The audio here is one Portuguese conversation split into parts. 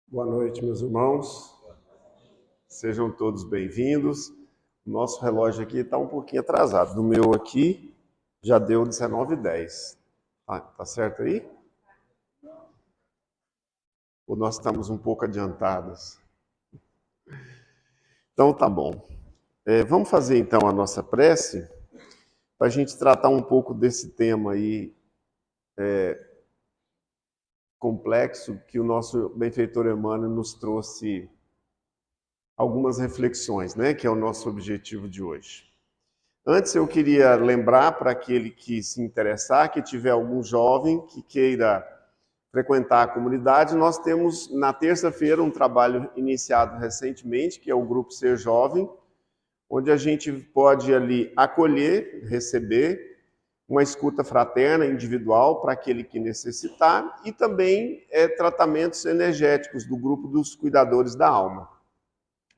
Boa noite, meus irmãos. Sejam todos bem-vindos. O nosso relógio aqui está um pouquinho atrasado. No meu aqui já deu 19h10. Tá certo aí? Ou nós estamos um pouco adiantados? Então tá bom. Vamos fazer então a nossa prece para a gente tratar um pouco desse tema aí complexo que o nosso benfeitor Emmanuel nos trouxe algumas reflexões, né? Que é o nosso objetivo de hoje. Antes eu queria lembrar para aquele que se interessar, que tiver algum jovem que queira frequentar a comunidade, nós temos na terça-feira um trabalho iniciado recentemente, que é o Grupo Ser Jovem, onde a gente pode ali acolher, receber uma escuta fraterna, individual, para aquele que necessitar, e também tratamentos energéticos do grupo dos cuidadores da alma.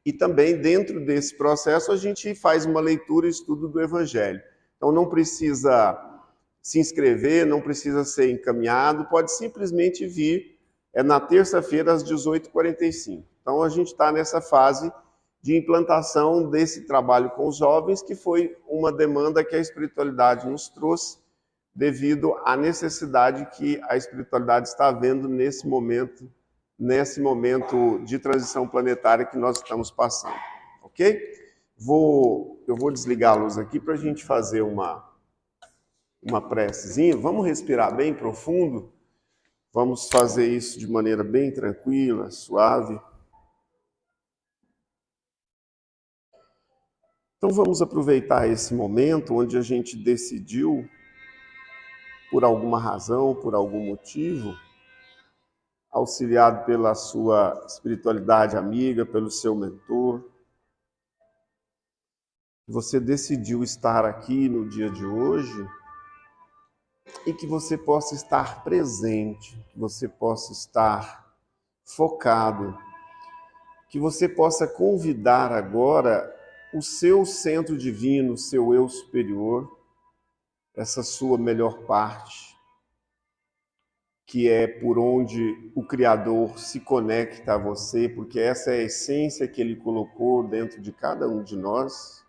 E também, dentro desse processo, a gente faz uma leitura e estudo do Evangelho. Então, não precisa se inscrever, não precisa ser encaminhado, pode simplesmente vir na terça-feira, às 18h45. Então, a gente está nessa fase de implantação desse trabalho com os jovens, que foi uma demanda que a espiritualidade nos trouxe, devido à necessidade que a espiritualidade está vendo nesse momento de transição planetária que nós estamos passando, ok? Eu vou desligar a luz aqui para a gente fazer uma precezinha. Vamos respirar bem profundo. Vamos fazer isso de maneira bem tranquila, suave. Então vamos aproveitar esse momento onde a gente decidiu, por alguma razão, por algum motivo, auxiliado pela sua espiritualidade amiga, pelo seu mentor, você decidiu estar aqui no dia de hoje e que você possa estar presente, que você possa estar focado, que você possa convidar agora o seu centro divino, o seu eu superior, essa sua melhor parte, que é por onde o Criador se conecta a você, porque essa é a essência que Ele colocou dentro de cada um de nós.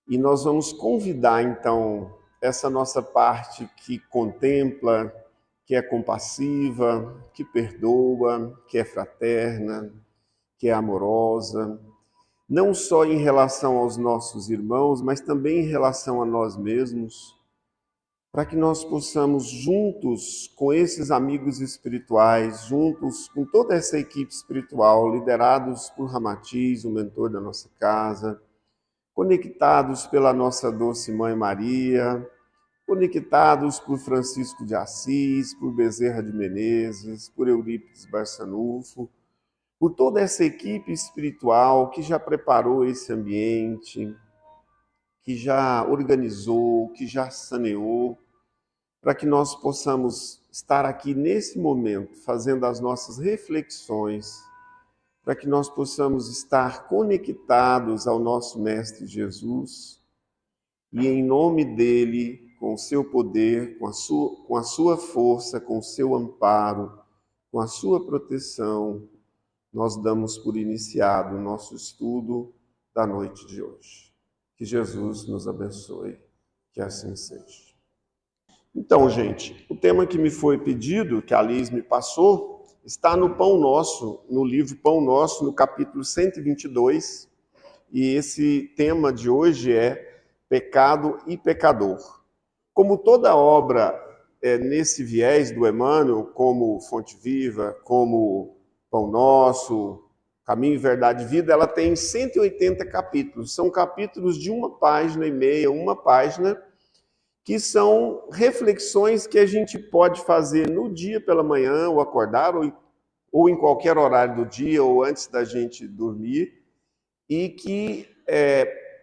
E nós vamos convidar, então, essa nossa parte que contempla, que é compassiva, que perdoa, que é fraterna, que é amorosa, não só em relação aos nossos irmãos, mas também em relação a nós mesmos, para que nós possamos, juntos com esses amigos espirituais, juntos com toda essa equipe espiritual, liderados por Ramatiz, o mentor da nossa casa, conectados pela nossa doce Mãe Maria, conectados por Francisco de Assis, por Bezerra de Menezes, por Eurípides Barçanufo, por toda essa equipe espiritual que já preparou esse ambiente, que já organizou, que já saneou, para que nós possamos estar aqui nesse momento, fazendo as nossas reflexões, para que nós possamos estar conectados ao nosso Mestre Jesus e, em nome dele, com o seu poder, com a sua força, com o seu amparo, com a sua proteção, nós damos por iniciado o nosso estudo da noite de hoje. Que Jesus nos abençoe, que assim seja. Então, gente, o tema que me foi pedido, que a Liz me passou, está no Pão Nosso, no livro Pão Nosso, no capítulo 122, e esse tema de hoje é Pecado e Pecador. Como toda obra nesse viés do Emmanuel, como Fonte Viva, como Pão Nosso, Caminho, Verdade e Vida, ela tem 180 capítulos. São capítulos de 1,5 página, uma página, que são reflexões que a gente pode fazer no dia pela manhã, ou acordar, ou em qualquer horário do dia, ou antes da gente dormir, e que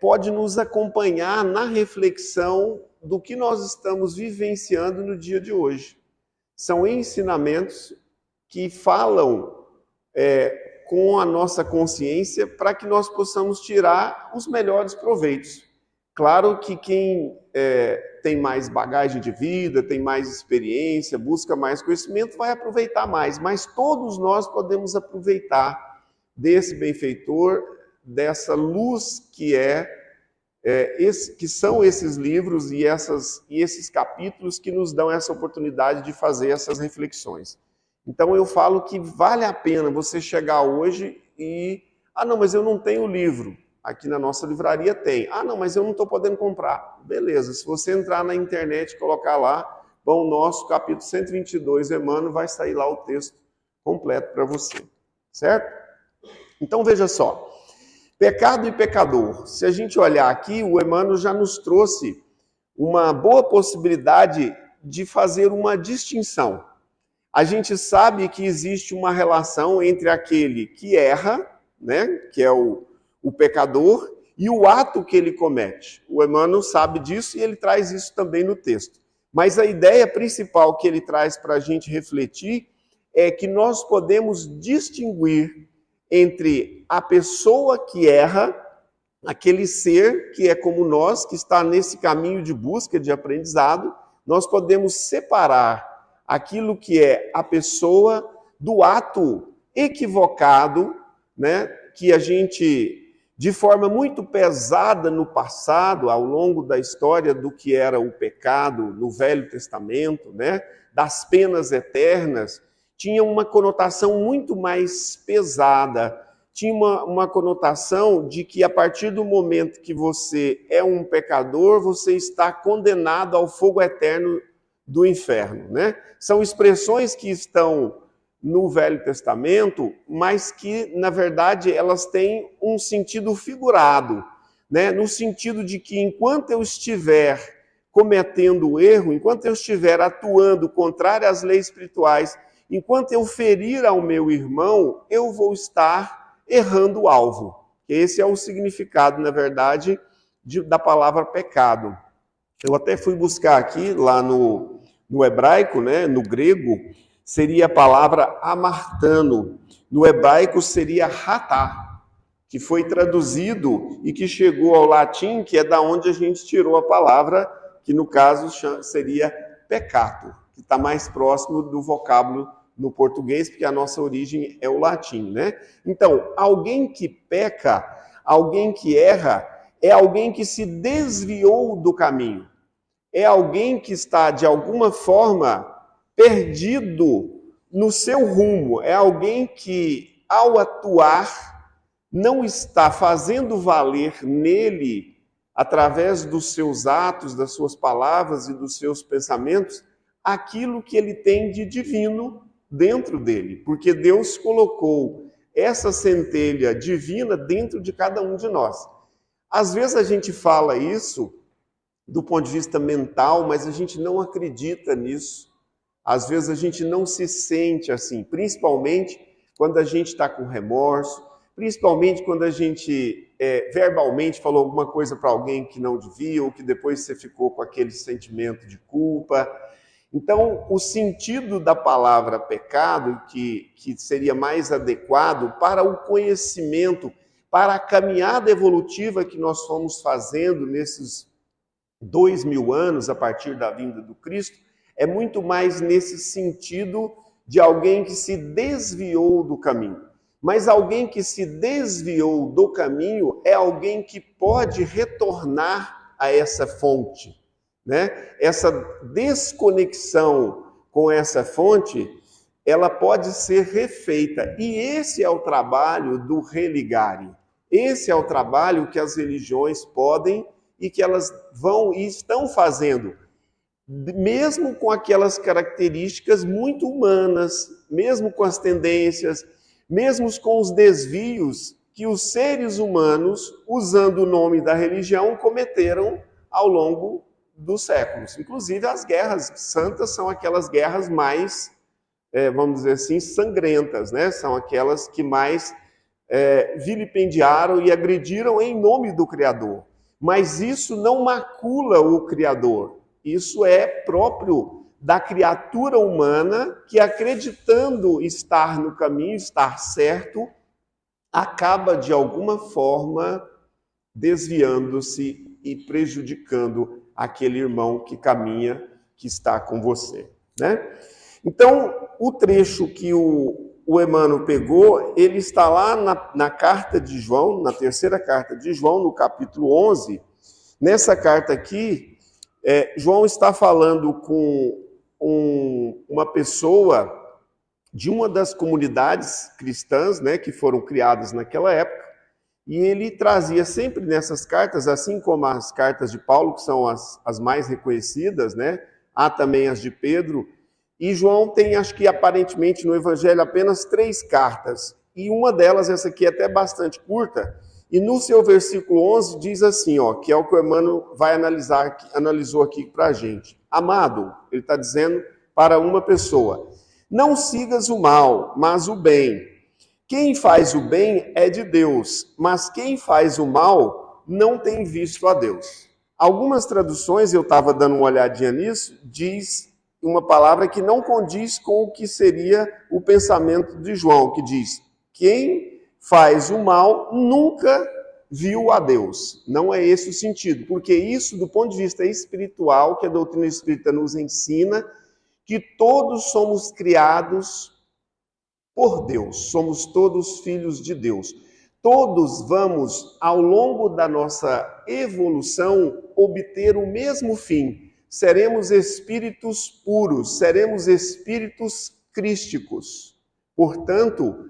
pode nos acompanhar na reflexão do que nós estamos vivenciando no dia de hoje. São ensinamentos que falam com a nossa consciência para que nós possamos tirar os melhores proveitos. Claro que quem tem mais bagagem de vida, tem mais experiência, busca mais conhecimento, vai aproveitar mais, mas todos nós podemos aproveitar desse benfeitor, dessa luz que que são esses livros e esses capítulos que nos dão essa oportunidade de fazer essas reflexões. Então eu falo que vale a pena você chegar hoje e... Ah, não, mas eu não tenho livro. Aqui na nossa livraria tem. Ah, não, mas eu não estou podendo comprar. Beleza, se você entrar na internet e colocar lá, Pão Nosso, capítulo 122, Emmanuel, vai sair lá o texto completo para você. Certo? Então veja só. Pecado e pecador. Se a gente olhar aqui, o Emmanuel já nos trouxe uma boa possibilidade de fazer uma distinção. A gente sabe que existe uma relação entre aquele que erra, né, que é o pecador, e o ato que ele comete. O Emmanuel sabe disso e ele traz isso também no texto. Mas a ideia principal que ele traz para a gente refletir é que nós podemos distinguir entre a pessoa que erra, aquele ser que é como nós, que está nesse caminho de busca, de aprendizado, nós podemos separar aquilo que é a pessoa do ato equivocado, né, que a gente, de forma muito pesada no passado, ao longo da história do que era o pecado no Velho Testamento, né, das penas eternas, tinha uma conotação muito mais pesada, tinha uma conotação de que a partir do momento que você é um pecador, você está condenado ao fogo eterno do inferno, né? São expressões que estão no Velho Testamento, mas que, na verdade, elas têm um sentido figurado, né? No sentido de que enquanto eu estiver cometendo erro, enquanto eu estiver atuando contrário às leis espirituais, enquanto eu ferir ao meu irmão, eu vou estar errando o alvo. Esse é o significado, na verdade, da palavra pecado. Eu até fui buscar aqui, lá no hebraico, né, no grego, seria a palavra amartano. No hebraico seria ratá, que foi traduzido e que chegou ao latim, que é da onde a gente tirou a palavra, que no caso seria peccato, que está mais próximo do vocábulo no português, porque a nossa origem é o latim, né? Então, alguém que peca, alguém que erra, é alguém que se desviou do caminho. É alguém que está, de alguma forma, perdido no seu rumo. É alguém que, ao atuar, não está fazendo valer nele, através dos seus atos, das suas palavras e dos seus pensamentos, aquilo que ele tem de divino dentro dele. Porque Deus colocou essa centelha divina dentro de cada um de nós. Às vezes a gente fala isso do ponto de vista mental, mas a gente não acredita nisso. Às vezes a gente não se sente assim, principalmente quando a gente está com remorso, principalmente quando a gente verbalmente falou alguma coisa para alguém que não devia, ou que depois você ficou com aquele sentimento de culpa. Então, o sentido da palavra pecado, que seria mais adequado para o conhecimento, para a caminhada evolutiva que nós fomos fazendo nesses 2000 anos, a partir da vinda do Cristo, é muito mais nesse sentido de alguém que se desviou do caminho. Mas alguém que se desviou do caminho é alguém que pode retornar a essa fonte, né? Essa desconexão com essa fonte, ela pode ser refeita. E esse é o trabalho do religare. Esse é o trabalho que as religiões podem e que elas vão e estão fazendo, mesmo com aquelas características muito humanas, mesmo com as tendências, mesmo com os desvios que os seres humanos, usando o nome da religião, cometeram ao longo dos séculos. Inclusive, as guerras santas são aquelas guerras mais, vamos dizer assim, sangrentas, né? São aquelas que mais vilipendiaram e agrediram em nome do Criador. Mas isso não macula o Criador. Isso é próprio da criatura humana que, acreditando estar no caminho, estar certo, acaba de alguma forma desviando-se e prejudicando aquele irmão que caminha, que está com você, né? Então, o trecho que o Emmanuel pegou, ele está lá na carta de João, na terceira carta de João, no capítulo 11. Nessa carta aqui, João está falando com uma pessoa de uma das comunidades cristãs, né, que foram criadas naquela época, e ele trazia sempre nessas cartas, assim como as cartas de Paulo, que são as mais reconhecidas, né, há também as de Pedro, e João tem, acho que aparentemente no Evangelho, apenas 3 cartas, e uma delas, essa aqui é até bastante curta, e no seu versículo 11 diz assim, ó, que é o que o Emmanuel analisou aqui para a gente. Amado, ele está dizendo para uma pessoa, não sigas o mal, mas o bem. Quem faz o bem é de Deus, mas quem faz o mal não tem visto a Deus. Algumas traduções, eu estava dando uma olhadinha nisso, diz uma palavra que não condiz com o que seria o pensamento de João, que diz, quem faz o mal nunca viu a Deus. Não é esse o sentido, porque isso, do ponto de vista espiritual, que a doutrina espírita nos ensina, que todos somos criados por Deus, somos todos filhos de Deus. Todos vamos, ao longo da nossa evolução, obter o mesmo fim. Seremos espíritos puros, seremos espíritos crísticos. Portanto,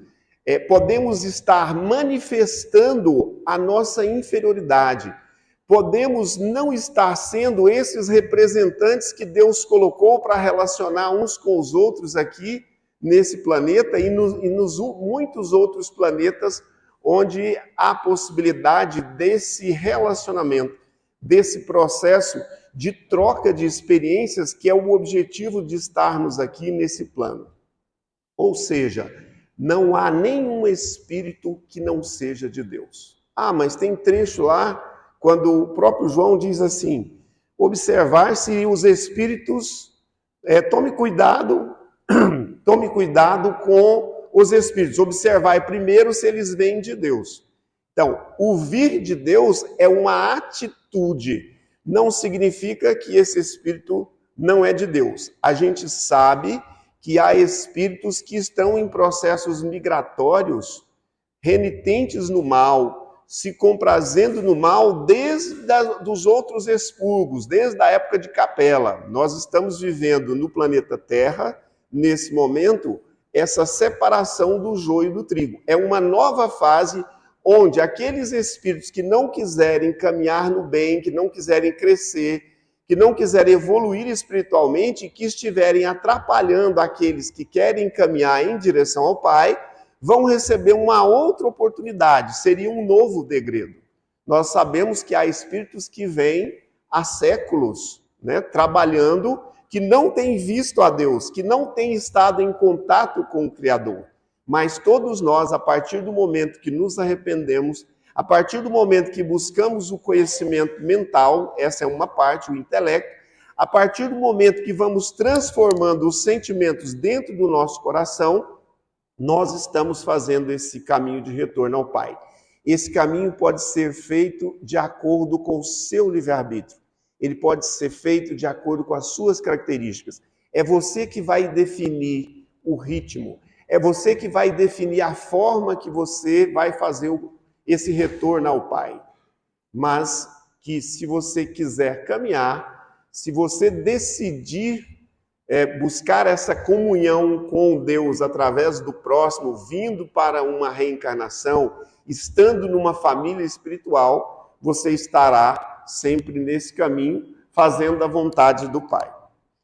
podemos estar manifestando a nossa inferioridade. Podemos não estar sendo esses representantes que Deus colocou para relacionar uns com os outros aqui nesse planeta e nos muitos outros planetas onde há possibilidade desse relacionamento, desse processo de troca de experiências que é o objetivo de estarmos aqui nesse plano. Ou seja, não há nenhum espírito que não seja de Deus. Ah, mas tem trecho lá quando o próprio João diz assim, observar se os espíritos, tome cuidado com os espíritos, observar primeiro se eles vêm de Deus. Então, o vir de Deus é uma atitude, não significa que esse espírito não é de Deus. A gente sabe que há espíritos que estão em processos migratórios, renitentes no mal, se comprazendo no mal desde dos outros expurgos, desde a época de Capela. Nós estamos vivendo no planeta Terra, nesse momento, essa separação do joio e do trigo. É uma nova fase onde aqueles espíritos que não quiserem caminhar no bem, que não quiserem crescer, que não quiserem evoluir espiritualmente, que estiverem atrapalhando aqueles que querem caminhar em direção ao Pai, vão receber uma outra oportunidade, seria um novo degredo. Nós sabemos que há espíritos que vêm há séculos, né, trabalhando, que não têm visto a Deus, que não têm estado em contato com o Criador. Mas todos nós, a partir do momento que nos arrependemos, a partir do momento que buscamos o conhecimento mental, essa é uma parte, o intelecto, a partir do momento que vamos transformando os sentimentos dentro do nosso coração, nós estamos fazendo esse caminho de retorno ao Pai. Esse caminho pode ser feito de acordo com o seu livre-arbítrio. Ele pode ser feito de acordo com as suas características. É você que vai definir o ritmo. É você que vai definir a forma que você vai fazer esse retorno ao Pai. Mas que se você quiser caminhar, se você decidir buscar essa comunhão com Deus através do próximo, vindo para uma reencarnação, estando numa família espiritual, você estará sempre nesse caminho, fazendo a vontade do Pai.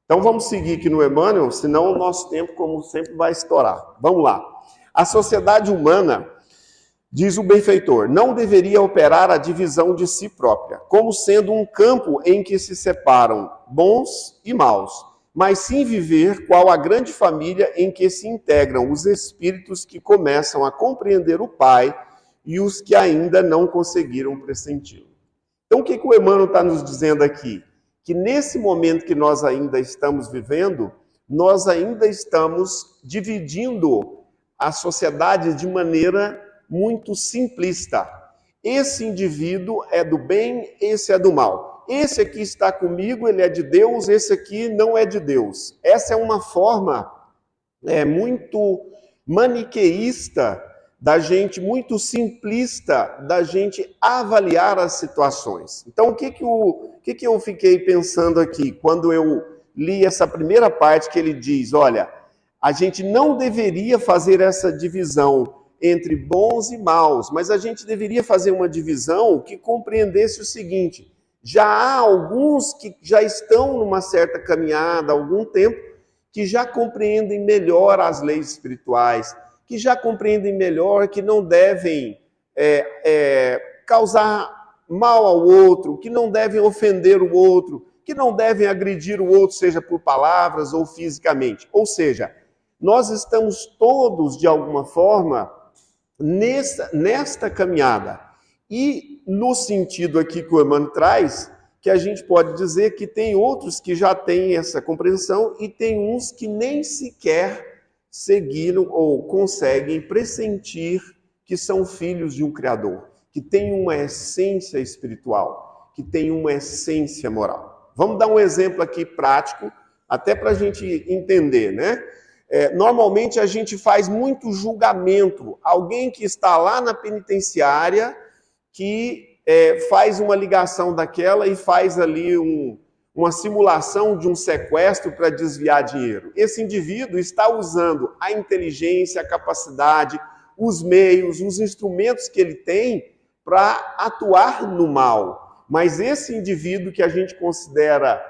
Então vamos seguir aqui no Emmanuel, senão o nosso tempo, como sempre, vai estourar. Vamos lá. A sociedade humana, diz o benfeitor, não deveria operar a divisão de si própria, como sendo um campo em que se separam bons e maus, mas sim viver qual a grande família em que se integram os espíritos que começam a compreender o Pai e os que ainda não conseguiram pressenti-lo. Então, o que o Emmanuel está nos dizendo aqui? Que nesse momento que nós ainda estamos vivendo, nós ainda estamos dividindo a sociedade de maneira muito simplista. esse indivíduo é do bem, esse é do mal. Esse aqui está comigo, ele é de Deus, esse aqui não é de Deus. Essa é uma forma muito maniqueísta da gente, muito simplista da gente avaliar as situações. Então, o que eu fiquei pensando aqui quando eu li essa primeira parte que ele diz, olha, a gente não deveria fazer essa divisão entre bons e maus, mas a gente deveria fazer uma divisão que compreendesse o seguinte, já há alguns que já estão numa certa caminhada há algum tempo, que já compreendem melhor as leis espirituais, que já compreendem melhor que não devem causar mal ao outro, que não devem ofender o outro, que não devem agredir o outro, seja por palavras ou fisicamente. Ou seja, nós estamos todos, de alguma forma, nesta caminhada. E no sentido aqui que o Emmanuel traz, que a gente pode dizer que tem outros que já têm essa compreensão e tem uns que nem sequer seguiram ou conseguem pressentir que são filhos de um Criador, que tem uma essência espiritual, que tem uma essência moral. Vamos dar um exemplo aqui prático, até para a gente entender, né? Normalmente a gente faz muito julgamento. Alguém que está lá na penitenciária, que faz uma ligação daquela e faz ali uma simulação de um sequestro para desviar dinheiro. Esse indivíduo está usando a inteligência, a capacidade, os meios, os instrumentos que ele tem para atuar no mal. Mas esse indivíduo que a gente considera,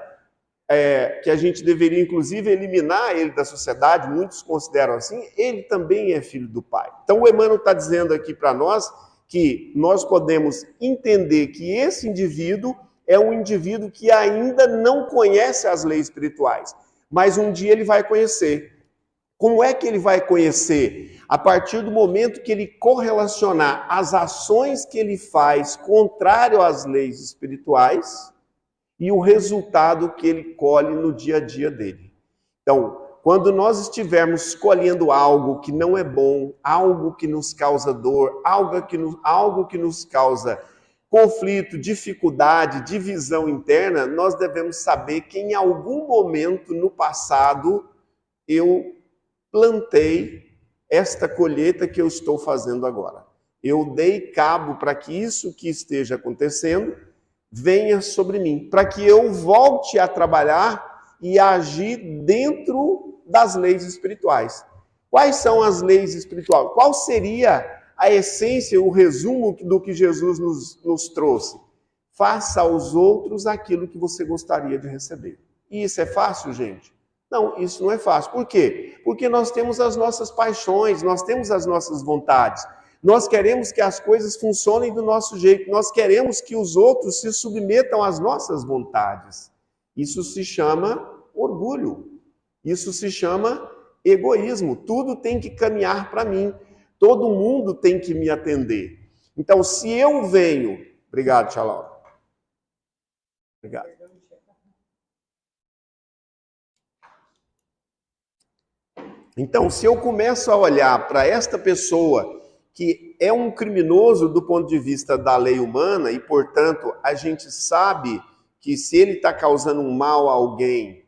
que a gente deveria inclusive eliminar ele da sociedade, muitos consideram assim, ele também é filho do Pai. Então o Emmanuel está dizendo aqui para nós que nós podemos entender que esse indivíduo é um indivíduo que ainda não conhece as leis espirituais, mas um dia ele vai conhecer. Como é que ele vai conhecer? A partir do momento que ele correlacionar as ações que ele faz contrário às leis espirituais e o resultado que ele colhe no dia a dia dele. Então, quando nós estivermos colhendo algo que não é bom, algo que nos causa dor, algo que nos causa conflito, dificuldade, divisão interna, nós devemos saber que em algum momento no passado eu plantei esta colheita que eu estou fazendo agora. Eu dei cabo para que isso que esteja acontecendo venha sobre mim, para que eu volte a trabalhar e a agir dentro das leis espirituais. Quais são as leis espirituais? Qual seria a essência, o resumo do que Jesus nos trouxe? Faça aos outros aquilo que você gostaria de receber. E isso é fácil, gente? Não, isso não é fácil. Por quê? Porque nós temos as nossas paixões, nós temos as nossas vontades. Nós queremos que as coisas funcionem do nosso jeito. Nós queremos que os outros se submetam às nossas vontades. Isso se chama orgulho. Isso se chama egoísmo. Tudo tem que caminhar para mim. Todo mundo tem que me atender. Então, se eu venho... Obrigado, tia Laura. Obrigado. Então, se eu começo a olhar para esta pessoa que é um criminoso do ponto de vista da lei humana e, portanto, a gente sabe que se ele está causando um mal a alguém,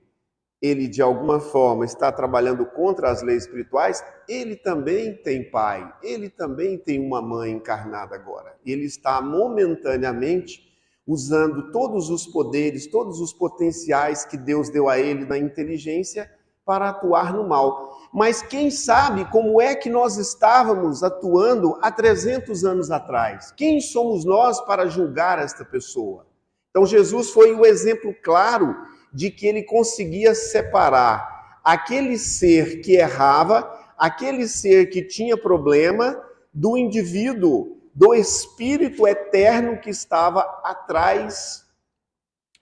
ele de alguma forma está trabalhando contra as leis espirituais, ele também tem pai, ele também tem uma mãe encarnada agora. Ele está momentaneamente usando todos os poderes, todos os potenciais que Deus deu a ele na inteligência para atuar no mal. Mas quem sabe como é que nós estávamos atuando há 300 anos atrás? Quem somos nós para julgar esta pessoa? Então Jesus foi o exemplo claro de que ele conseguia separar aquele ser que errava, aquele ser que tinha problema, do indivíduo, do espírito eterno que estava atrás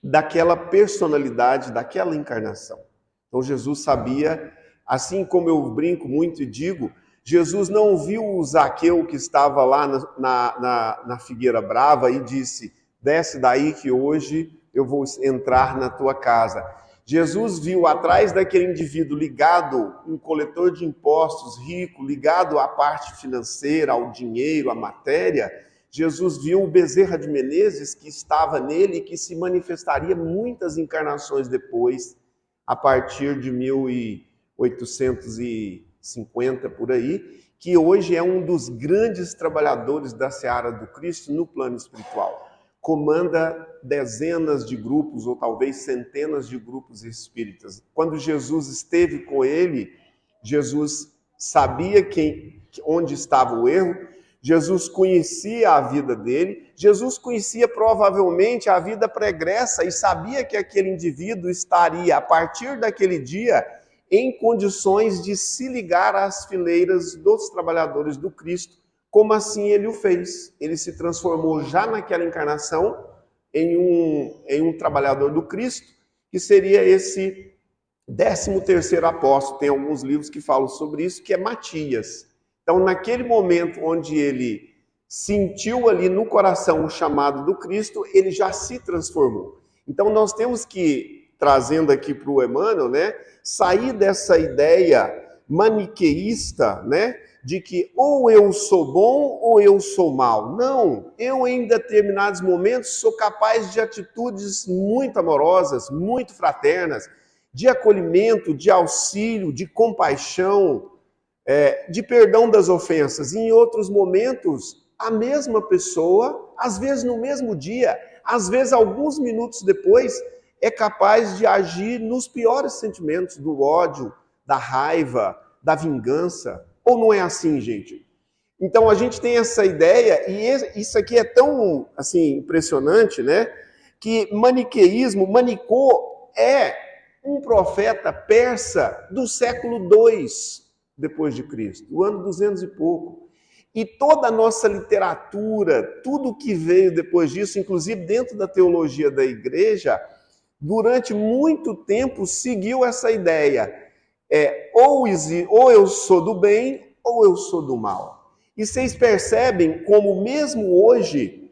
daquela personalidade, daquela encarnação. Então Jesus sabia, assim como eu brinco muito e digo, Jesus não viu o Zaqueu que estava lá na Figueira Brava e disse, desce daí que hoje eu vou entrar na tua casa. Jesus viu atrás daquele indivíduo ligado, um coletor de impostos rico, ligado à parte financeira, ao dinheiro, à matéria, Jesus viu o Bezerra de Menezes que estava nele e que se manifestaria muitas encarnações depois, a partir de 1850 por aí, que hoje é um dos grandes trabalhadores da seara do Cristo no plano espiritual. Comanda dezenas de grupos, ou talvez centenas de grupos espíritas. Quando Jesus esteve com ele, Jesus sabia onde estava o erro, Jesus conhecia a vida dele, Jesus conhecia provavelmente a vida pregressa e sabia que aquele indivíduo estaria, a partir daquele dia, em condições de se ligar às fileiras dos trabalhadores do Cristo, como assim ele o fez. Ele se transformou já naquela encarnação em um trabalhador do Cristo, que seria esse 13º apóstolo. Tem alguns livros que falam sobre isso, que é Matias. Então, naquele momento onde ele sentiu ali no coração o chamado do Cristo, ele já se transformou. Então, nós temos que, trazendo aqui para o Emmanuel, né, sair dessa ideia maniqueísta, né, de que ou eu sou bom ou eu sou mal. Não, eu em determinados momentos sou capaz de atitudes muito amorosas, muito fraternas, de acolhimento, de auxílio, de compaixão, de perdão das ofensas. E em outros momentos, a mesma pessoa, às vezes no mesmo dia, às vezes alguns minutos depois, é capaz de agir nos piores sentimentos, do ódio, da raiva, da vingança. Ou não é assim, gente? Então a gente tem essa ideia, e isso aqui é tão assim, impressionante, né? Que Manicô é um profeta persa do século II depois de Cristo, o ano 200 e pouco. E toda a nossa literatura, tudo que veio depois disso, inclusive dentro da teologia da igreja, durante muito tempo seguiu essa ideia. Ou eu sou do bem, ou eu sou do mal. E vocês percebem como mesmo hoje,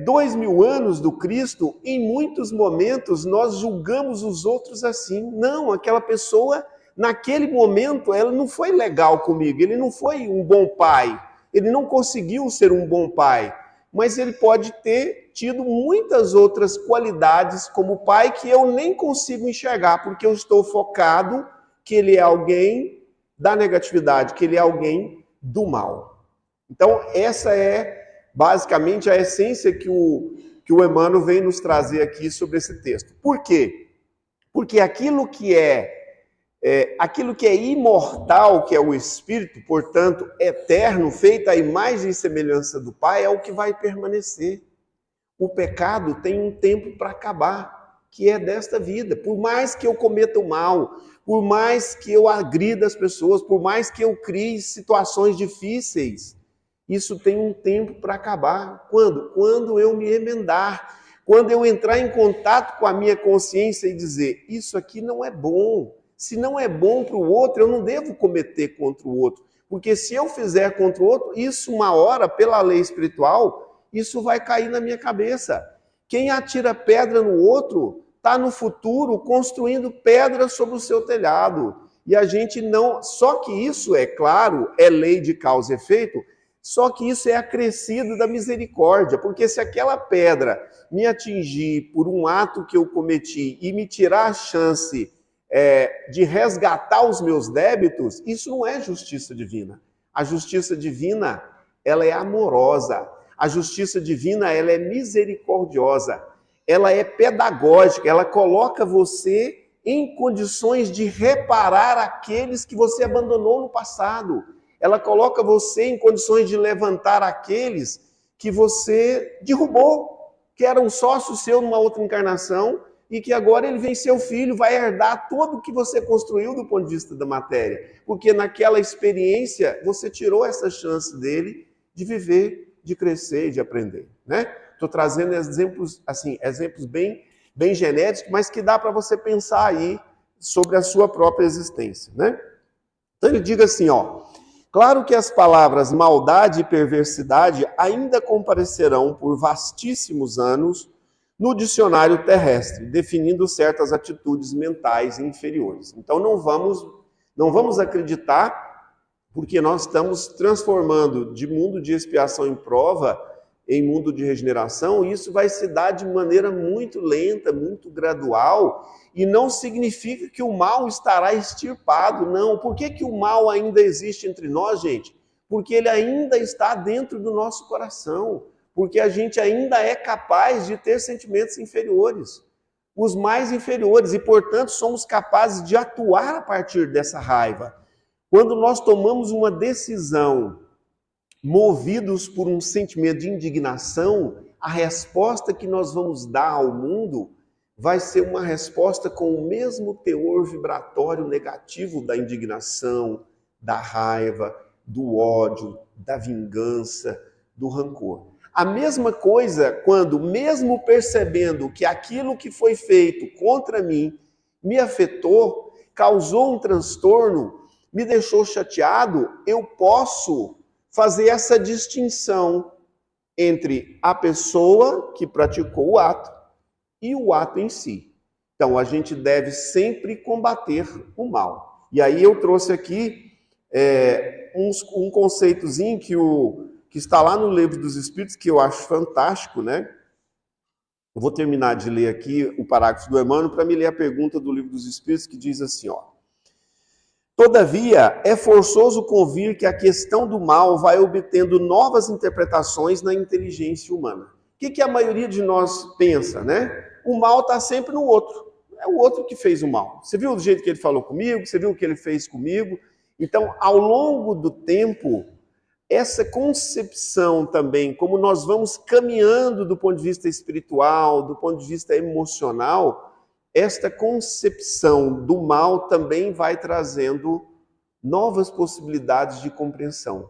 2000 anos do Cristo, em muitos momentos nós julgamos os outros assim. Não, aquela pessoa, naquele momento, ela não foi legal comigo, ele não foi um bom pai, ele não conseguiu ser um bom pai, mas ele pode ter tido muitas outras qualidades como pai que eu nem consigo enxergar, porque eu estou focado que ele é alguém da negatividade, que ele é alguém do mal. Então, essa é basicamente a essência que o Emmanuel vem nos trazer aqui sobre esse texto. Por quê? Porque aquilo que é imortal, que é o Espírito, portanto, eterno, feito à imagem e semelhança do Pai, é o que vai permanecer. O pecado tem um tempo para acabar, que é desta vida. Por mais que eu cometa o mal, por mais que eu agrida as pessoas, por mais que eu crie situações difíceis, isso tem um tempo para acabar. Quando? Quando eu me emendar, quando eu entrar em contato com a minha consciência e dizer, isso aqui não é bom. Se não é bom para o outro, eu não devo cometer contra o outro. Porque se eu fizer contra o outro, isso uma hora, pela lei espiritual, isso vai cair na minha cabeça. Quem atira pedra no outro, está no futuro construindo pedra sobre o seu telhado. E a gente não... Só que isso, é claro, é lei de causa e efeito, só que isso é acrescido da misericórdia, porque se aquela pedra me atingir por um ato que eu cometi e me tirar a chance de resgatar os meus débitos, isso não é justiça divina. A justiça divina, ela é amorosa. A justiça divina, ela é misericordiosa. Ela é pedagógica, ela coloca você em condições de reparar aqueles que você abandonou no passado. Ela coloca você em condições de levantar aqueles que você derrubou, que eram sócios seu numa outra encarnação, e que agora ele vem ser o filho, vai herdar tudo o que você construiu do ponto de vista da matéria. Porque naquela experiência, você tirou essa chance dele de viver, de crescer e de aprender, né? Estou trazendo exemplos, assim, exemplos bem genéricos, mas que dá para você pensar aí sobre a sua própria existência, né? Então ele diz assim, claro que as palavras maldade e perversidade ainda comparecerão por vastíssimos anos no dicionário terrestre, definindo certas atitudes mentais inferiores. Então não vamos acreditar, porque nós estamos transformando de mundo de expiação em prova em mundo de regeneração, e isso vai se dar de maneira muito lenta, muito gradual, e não significa que o mal estará extirpado, não. Por que o mal ainda existe entre nós, gente? Porque ele ainda está dentro do nosso coração, porque a gente ainda é capaz de ter sentimentos inferiores, os mais inferiores, e portanto somos capazes de atuar a partir dessa raiva. Quando nós tomamos uma decisão movidos por um sentimento de indignação, a resposta que nós vamos dar ao mundo vai ser uma resposta com o mesmo teor vibratório negativo da indignação, da raiva, do ódio, da vingança, do rancor. A mesma coisa quando, mesmo percebendo que aquilo que foi feito contra mim me afetou, causou um transtorno, me deixou chateado, eu posso fazer essa distinção entre a pessoa que praticou o ato e o ato em si. Então, a gente deve sempre combater o mal. E aí eu trouxe aqui um conceitozinho que está lá no Livro dos Espíritos, que eu acho fantástico, né? Eu vou terminar de ler aqui o parágrafo do Emmanuel para me ler a pergunta do Livro dos Espíritos, que diz assim, ó. Todavia, é forçoso convir que a questão do mal vai obtendo novas interpretações na inteligência humana. O que a maioria de nós pensa, né? O mal está sempre no outro. É o outro que fez o mal. Você viu do jeito que ele falou comigo? Você viu o que ele fez comigo? Então, ao longo do tempo, essa concepção também, como nós vamos caminhando do ponto de vista espiritual, do ponto de vista emocional, esta concepção do mal também vai trazendo novas possibilidades de compreensão,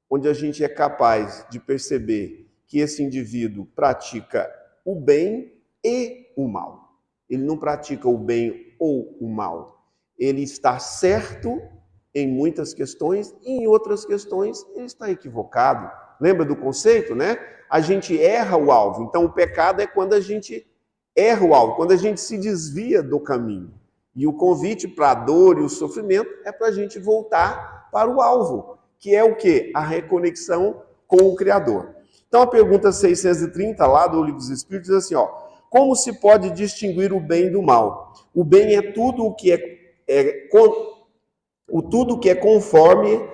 onde a gente é capaz de perceber que esse indivíduo pratica o bem e o mal. Ele não pratica o bem ou o mal. Ele está certo em muitas questões e em outras questões ele está equivocado. Lembra do conceito, né? A gente erra o alvo. Então o pecado é quando a gente erra o alvo, quando a gente se desvia do caminho. E o convite para a dor e o sofrimento é para a gente voltar para o alvo, que é o quê? A reconexão com o Criador. Então a pergunta 630 lá do Livro dos Espíritos diz assim, ó, como se pode distinguir o bem do mal? O bem é tudo o que tudo que é conforme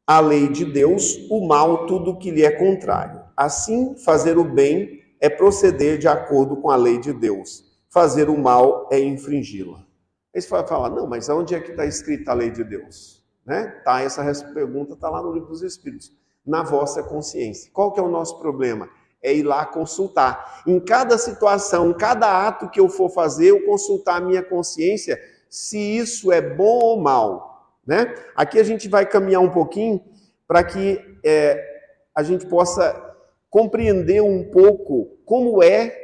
a lei de Deus, o mal tudo que lhe é contrário. Assim, fazer o bem é proceder de acordo com a lei de Deus. Fazer o mal é infringi-la. Aí você vai falar, não, mas onde é que está escrita a lei de Deus? Né? Tá, essa pergunta está lá no Livro dos Espíritos, na vossa consciência. Qual que é o nosso problema? É ir lá consultar. Em cada situação, em cada ato que eu for fazer, eu consultar a minha consciência se isso é bom ou mal. Né? Aqui a gente vai caminhar um pouquinho para que a gente possa compreender um pouco como é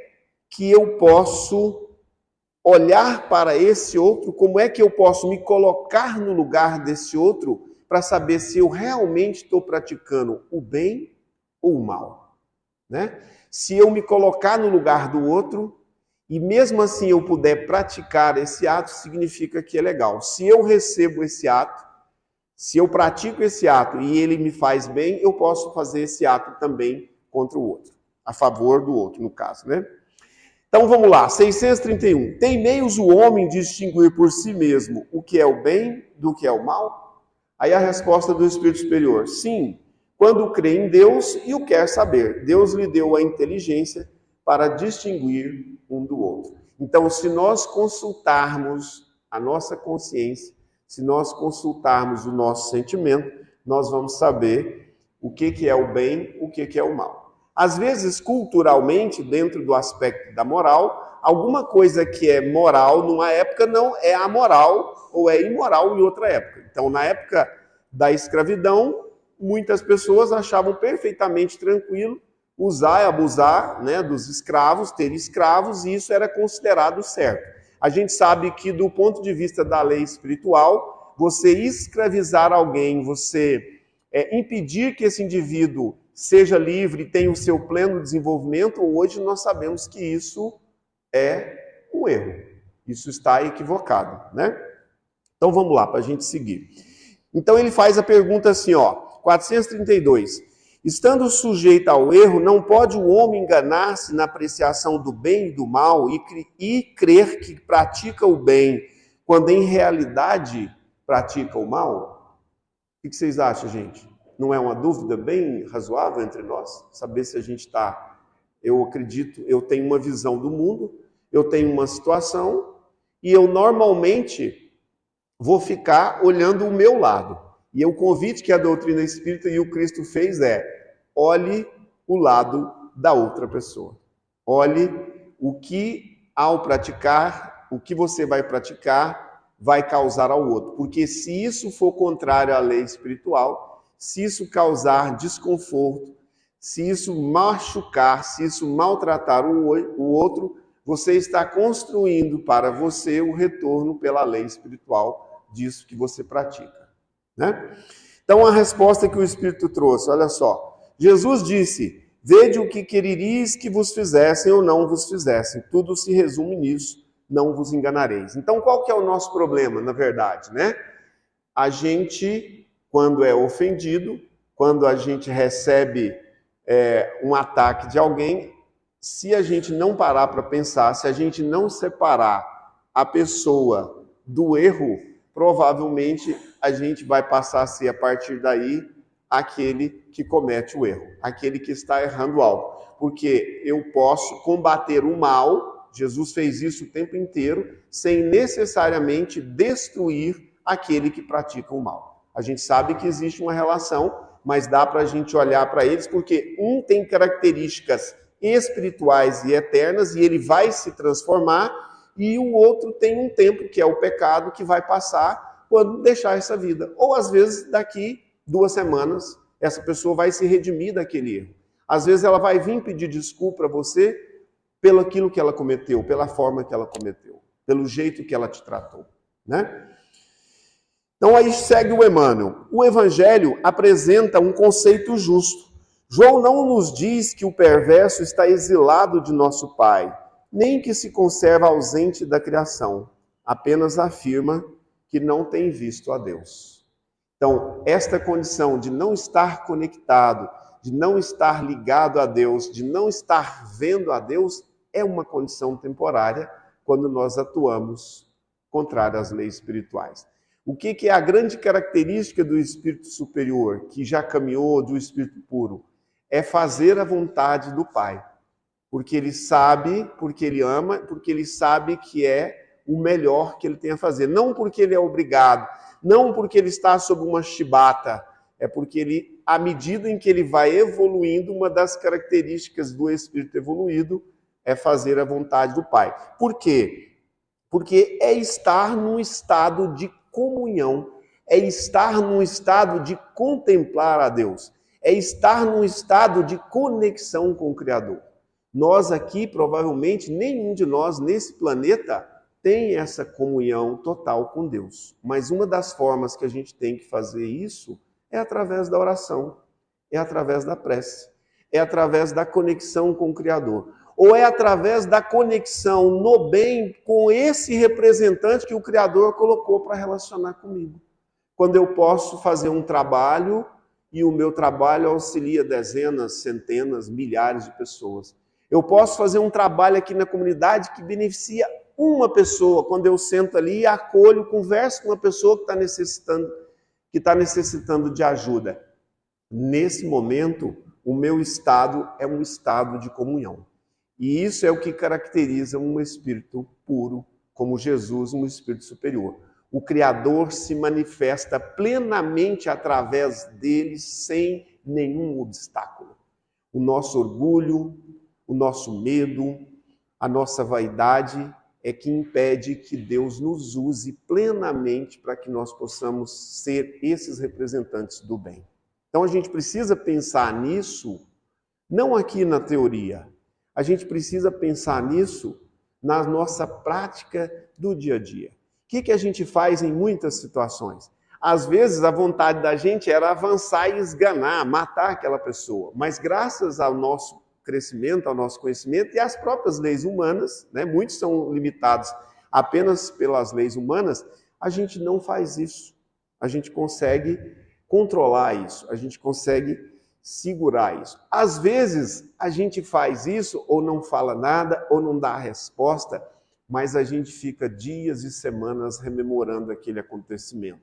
que eu posso olhar para esse outro, como é que eu posso me colocar no lugar desse outro para saber se eu realmente estou praticando o bem ou o mal. Né? Se eu me colocar no lugar do outro e mesmo assim eu puder praticar esse ato, significa que é legal. Se eu recebo esse ato, se eu pratico esse ato e ele me faz bem, eu posso fazer esse ato também contra o outro, a favor do outro, no caso, né? Então vamos lá, 631. Tem meios o homem de distinguir por si mesmo o que é o bem do que é o mal? Aí a resposta do Espírito Superior, sim, quando crê em Deus e o quer saber. Deus lhe deu a inteligência para distinguir um do outro. Então, se nós consultarmos a nossa consciência, se nós consultarmos o nosso sentimento, nós vamos saber o que é o bem, o que é o mal. Às vezes, culturalmente, dentro do aspecto da moral, alguma coisa que é moral numa época não é amoral ou é imoral em outra época. Então, na época da escravidão, muitas pessoas achavam perfeitamente tranquilo usar e abusar, né, dos escravos, ter escravos, e isso era considerado certo. A gente sabe que, do ponto de vista da lei espiritual, você escravizar alguém, você impedir que esse indivíduo seja livre e tenha o seu pleno desenvolvimento, hoje nós sabemos que isso é um erro. Isso está equivocado, né? Então vamos lá, para a gente seguir. Então ele faz a pergunta assim, ó, 432. Estando sujeito ao erro, não pode o homem enganar-se na apreciação do bem e do mal e crer que pratica o bem, quando em realidade pratica o mal? O que vocês acham, gente? Não é uma dúvida bem razoável entre nós? Saber se a gente está... Eu acredito, eu tenho uma visão do mundo, eu tenho uma situação, e eu normalmente vou ficar olhando o meu lado. E o convite que a doutrina espírita e o Cristo fez é: olhe o lado da outra pessoa. Olhe o que, ao praticar, o que você vai praticar, vai causar ao outro. Porque se isso for contrário à lei espiritual, se isso causar desconforto, se isso machucar, se isso maltratar o outro, você está construindo para você o retorno pela lei espiritual disso que você pratica, né? Então a resposta que o Espírito trouxe, olha só. Jesus disse: vede o que quereris que vos fizessem ou não vos fizessem. Tudo se resume nisso, não vos enganareis. Então qual que é o nosso problema, na verdade, né? A gente, quando é ofendido, quando a gente recebe um ataque de alguém, se a gente não parar para pensar, se a gente não separar a pessoa do erro, provavelmente a gente vai passar a ser, a partir daí, aquele que comete o erro, aquele que está errando algo. Porque eu posso combater o mal, Jesus fez isso o tempo inteiro, sem necessariamente destruir aquele que pratica o mal. A gente sabe que existe uma relação, mas dá para a gente olhar para eles, porque um tem características espirituais e eternas, e ele vai se transformar, e o outro tem um tempo, que é o pecado, que vai passar quando deixar essa vida. Ou às vezes daqui 2 semanas, essa pessoa vai se redimir daquele erro. Às vezes ela vai vir pedir desculpa a você pelo aquilo que ela cometeu, pela forma que ela cometeu, pelo jeito que ela te tratou, né? Então aí segue o Emmanuel. O Evangelho apresenta um conceito justo. João não nos diz que o perverso está exilado de nosso Pai, nem que se conserva ausente da criação. Apenas afirma que não tem visto a Deus. Então, esta condição de não estar conectado, de não estar ligado a Deus, de não estar vendo a Deus, é uma condição temporária quando nós atuamos contrário às leis espirituais. O que é a grande característica do espírito superior, que já caminhou do espírito puro? É fazer a vontade do Pai. Porque ele sabe, porque ele ama, porque ele sabe que é o melhor que ele tem a fazer. Não porque ele é obrigado, não porque ele está sob uma chibata, é porque ele, à medida em que ele vai evoluindo, uma das características do espírito evoluído é fazer a vontade do Pai. Por quê? Porque é estar num estado de comunhão, é estar num estado de contemplar a Deus, é estar num estado de conexão com o Criador. Nós aqui, provavelmente, nenhum de nós nesse planeta tem essa comunhão total com Deus. Mas uma das formas que a gente tem que fazer isso é através da oração, é através da prece, é através da conexão com o Criador. Ou é através da conexão no bem com esse representante que o Criador colocou para relacionar comigo. Quando eu posso fazer um trabalho e o meu trabalho auxilia dezenas, centenas, milhares de pessoas. Eu posso fazer um trabalho aqui na comunidade que beneficia uma pessoa, quando eu sento ali e acolho, converso com uma pessoa que está necessitando de ajuda. Nesse momento, o meu estado é um estado de comunhão. E isso é o que caracteriza um espírito puro, como Jesus, um espírito superior. O Criador se manifesta plenamente através dele, sem nenhum obstáculo. O nosso orgulho, o nosso medo, a nossa vaidade é que impede que Deus nos use plenamente para que nós possamos ser esses representantes do bem. Então a gente precisa pensar nisso, não aqui na teoria, a gente precisa pensar nisso na nossa prática do dia a dia. O que a gente faz em muitas situações? Às vezes a vontade da gente era avançar e esganar, matar aquela pessoa. Mas graças ao nosso crescimento, ao nosso conhecimento e às próprias leis humanas, né, muitos são limitados apenas pelas leis humanas, a gente não faz isso. A gente consegue controlar isso, a gente consegue segurar isso. Às vezes, a gente faz isso ou não fala nada, ou não dá a resposta, mas a gente fica dias e semanas rememorando aquele acontecimento.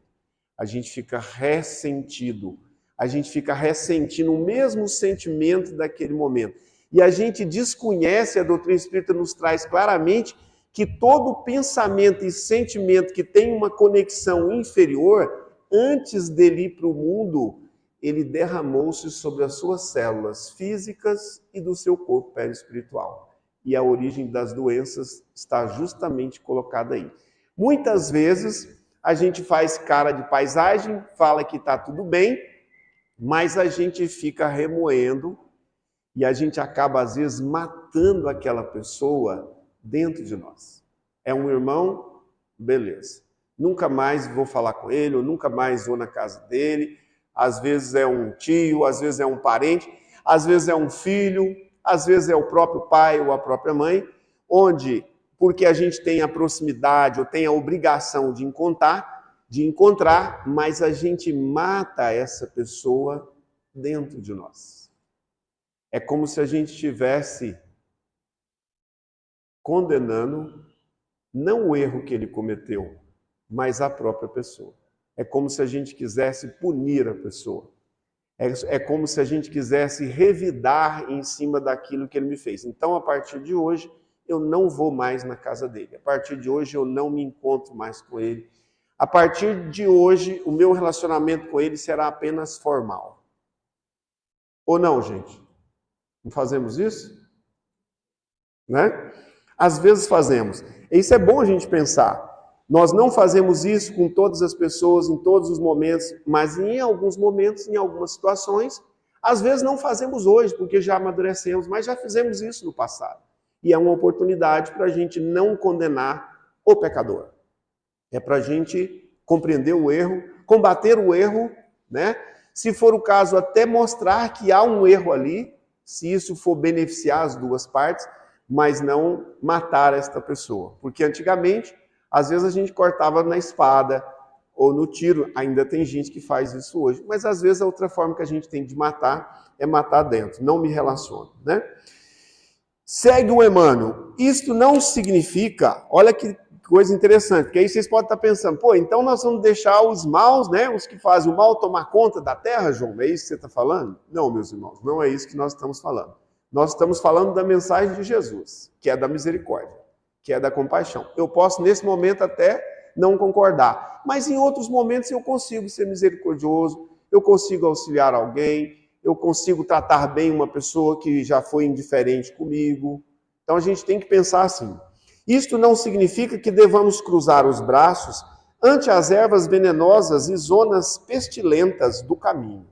A gente fica ressentido, a gente fica ressentindo o mesmo sentimento daquele momento. E a gente desconhece, a doutrina espírita nos traz claramente que todo pensamento e sentimento que tem uma conexão inferior, antes dele ir para o mundo, ele derramou-se sobre as suas células físicas e do seu corpo perispiritual. E a origem das doenças está justamente colocada aí. Muitas vezes a gente faz cara de paisagem, fala que está tudo bem, mas a gente fica remoendo e a gente acaba, às vezes, matando aquela pessoa dentro de nós. É um irmão? Beleza. Nunca mais vou falar com ele, ou nunca mais vou na casa dele. Às vezes é um tio, às vezes é um parente, às vezes é um filho, às vezes é o próprio pai ou a própria mãe, onde, porque a gente tem a proximidade ou tem a obrigação de encontrar, mas a gente mata essa pessoa dentro de nós. É como se a gente estivesse condenando não o erro que ele cometeu, mas a própria pessoa. É como se a gente quisesse punir a pessoa. É como se a gente quisesse revidar em cima daquilo que ele me fez. Então, a partir de hoje, eu não vou mais na casa dele. A partir de hoje, eu não me encontro mais com ele. A partir de hoje, o meu relacionamento com ele será apenas formal. Ou não, gente? Não fazemos isso? Né? Às vezes fazemos. Isso é bom a gente pensar. Nós não fazemos isso com todas as pessoas, em todos os momentos, mas em alguns momentos, em algumas situações, às vezes não fazemos hoje, porque já amadurecemos, mas já fizemos isso no passado. E é uma oportunidade para a gente não condenar o pecador. É para a gente compreender o erro, combater o erro, né? Se for o caso, até mostrar que há um erro ali, se isso for beneficiar as duas partes, mas não matar esta pessoa. Porque antigamente, às vezes a gente cortava na espada ou no tiro, ainda tem gente que faz isso hoje, mas às vezes a outra forma que a gente tem de matar é matar dentro, não me relaciono, né? Segue o Emmanuel. Isto não significa, olha que coisa interessante, porque aí vocês podem estar pensando, pô, então nós vamos deixar os maus, né, os que fazem o mal tomar conta da terra, João? É isso que você está falando? Não, meus irmãos, não é isso que nós estamos falando. Nós estamos falando da mensagem de Jesus, que é da misericórdia, que é da compaixão. Eu posso, nesse momento, até não concordar, mas em outros momentos eu consigo ser misericordioso, eu consigo auxiliar alguém, eu consigo tratar bem uma pessoa que já foi indiferente comigo. Então a gente tem que pensar assim. Isto não significa que devamos cruzar os braços ante as ervas venenosas e zonas pestilentas do caminho.